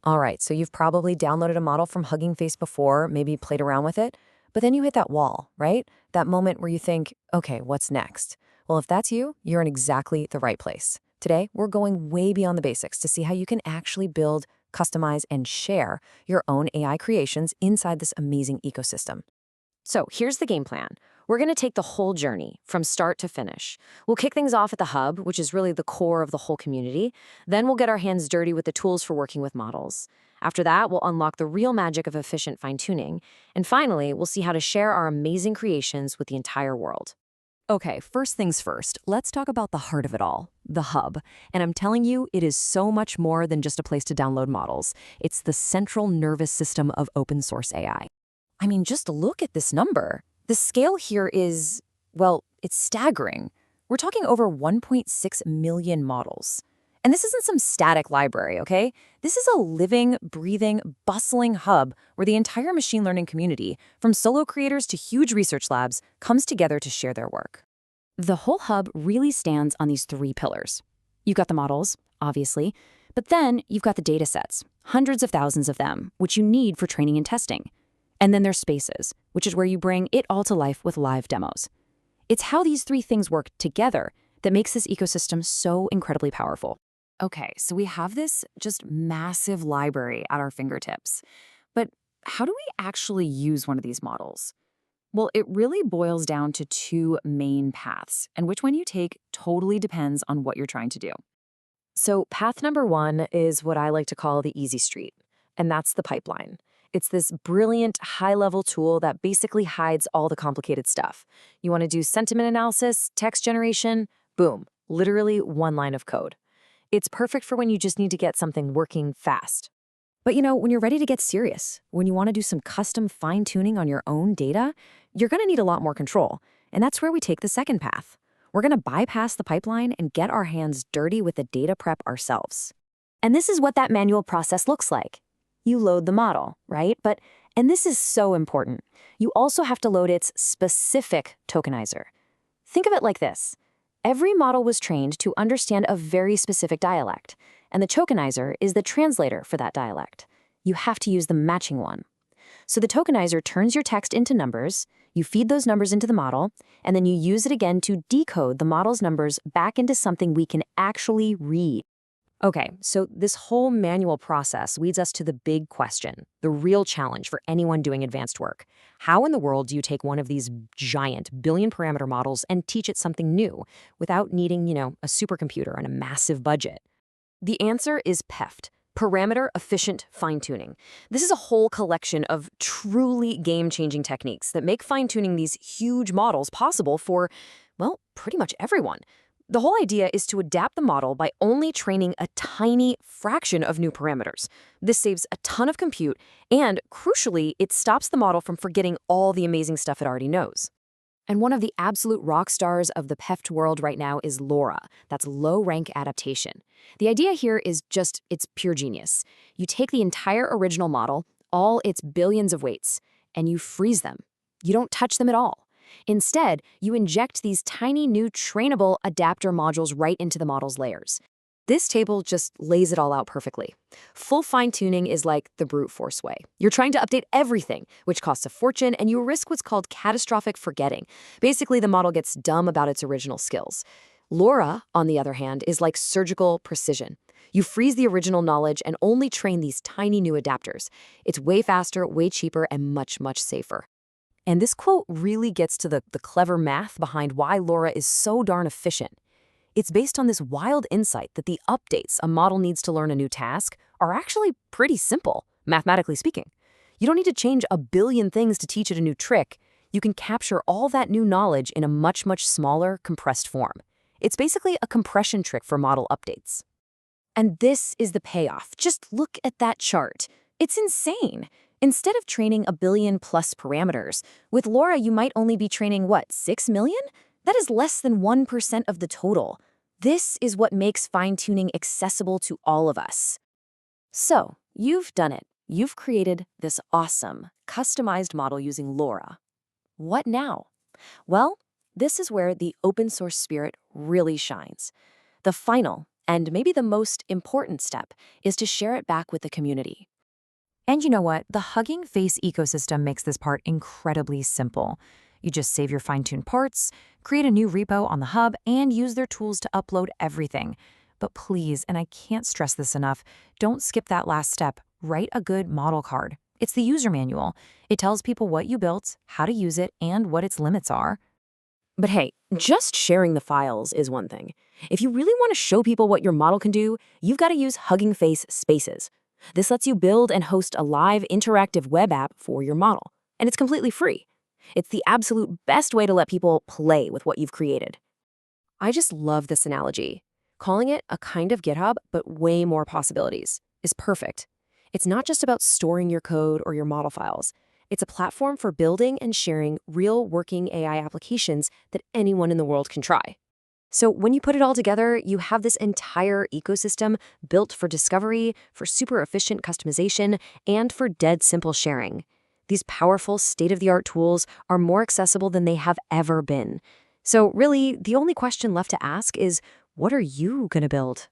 All right, so you've probably downloaded a model from Hugging Face before, maybe played around with it, but then you hit that wall, right? That moment where you think, okay, what's next? Well, if that's you, you're in exactly the right place. Today, we're going way beyond the basics to see how you can actually build, customize, and share your own AI creations inside this amazing ecosystem. So here's the game plan. We're going to take the whole journey from start to finish. We'll kick things off at the hub, which is really the core of the whole community. Then we'll get our hands dirty with the tools for working with models. After that, we'll unlock the real magic of efficient fine-tuning. And finally, we'll see how to share our amazing creations with the entire world. Okay, first things first, let's talk about the heart of it all, the hub. And I'm telling you, it is so much more than just a place to download models. It's the central nervous system of open source AI. I mean, just look at this number. The scale here is, well, it's staggering. We're talking over 1.6 million models. And this isn't some static library, okay? This is a living, breathing, bustling hub where the entire machine learning community, from solo creators to huge research labs, comes together to share their work. The whole hub really stands on these three pillars. You've got the models, obviously, but then you've got the data sets, hundreds of thousands of them, which you need for training and testing. And then there's Spaces, which is where you bring it all to life with live demos. It's how these three things work together that makes this ecosystem so incredibly powerful. Okay, so we have this just massive library at our fingertips. But how do we actually use one of these models? Well, it really boils down to two main paths, and which one you take totally depends on what you're trying to do. So path number one is what I like to call the easy street, and that's the pipeline. It's this brilliant high-level tool that basically hides all the complicated stuff. You want to do sentiment analysis, text generation, boom, literally one line of code. It's perfect for when you just need to get something working fast. But when you're ready to get serious, when you want to do some custom fine-tuning on your own data, you're going to need a lot more control. And that's where we take the second path. We're going to bypass the pipeline and get our hands dirty with the data prep ourselves. And this is what that manual process looks like. You load the model, right? And this is so important, you also have to load its specific tokenizer. Think of it like this. Every model was trained to understand a very specific dialect, and the tokenizer is the translator for that dialect. You have to use the matching one. So the tokenizer turns your text into numbers, you feed those numbers into the model, and then you use it again to decode the model's numbers back into something we can actually read. Okay, so this whole manual process leads us to the big question, the real challenge for anyone doing advanced work. How in the world do you take one of these giant billion-parameter models and teach it something new without needing, a supercomputer and a massive budget? The answer is PEFT, Parameter Efficient Fine-Tuning. This is a whole collection of truly game-changing techniques that make fine-tuning these huge models possible for, well, pretty much everyone. The whole idea is to adapt the model by only training a tiny fraction of new parameters. This saves a ton of compute, and crucially, it stops the model from forgetting all the amazing stuff it already knows. And one of the absolute rock stars of the PEFT world right now is LoRA. That's low-rank adaptation. The idea here is it's pure genius. You take the entire original model, all its billions of weights, and you freeze them. You don't touch them at all. Instead, you inject these tiny new trainable adapter modules right into the model's layers. This table just lays it all out perfectly. Full fine-tuning is like the brute force way. You're trying to update everything, which costs a fortune, and you risk what's called catastrophic forgetting. Basically, the model gets dumb about its original skills. LoRA, on the other hand, is like surgical precision. You freeze the original knowledge and only train these tiny new adapters. It's way faster, way cheaper, and much, much safer. And this quote really gets to the clever math behind why LoRA is so darn efficient. It's based on this wild insight that the updates a model needs to learn a new task are actually pretty simple, mathematically speaking. You don't need to change a billion things to teach it a new trick. You can capture all that new knowledge in a much, much smaller, compressed form. It's basically a compression trick for model updates. And this is the payoff. Just look at that chart. It's insane. Instead of training a billion plus parameters, with LoRA you might only be training, 6 million? That is less than 1% of the total. This is what makes fine-tuning accessible to all of us. So, you've done it. You've created this awesome, customized model using LoRA. What now? Well, this is where the open source spirit really shines. The final And maybe the most important step is to share it back with the community. And you know what? The Hugging Face ecosystem makes this part incredibly simple. You just save your fine-tuned parts, create a new repo on the hub, and use their tools to upload everything. But please, and I can't stress this enough, don't skip that last step. Write a good model card. It's the user manual. It tells people what you built, how to use it, and what its limits are. But hey, just sharing the files is one thing. If you really want to show people what your model can do, you've got to use Hugging Face Spaces. This lets you build and host a live interactive web app for your model, and it's completely free. It's the absolute best way to let people play with what you've created. I just love this analogy. Calling it a kind of GitHub, but way more possibilities, is perfect. It's not just about storing your code or your model files. It's a platform for building and sharing real working AI applications that anyone in the world can try. So when you put it all together, you have this entire ecosystem built for discovery, for super efficient customization, and for dead simple sharing. These powerful, state-of-the-art tools are more accessible than they have ever been. So really, the only question left to ask is, what are you going to build?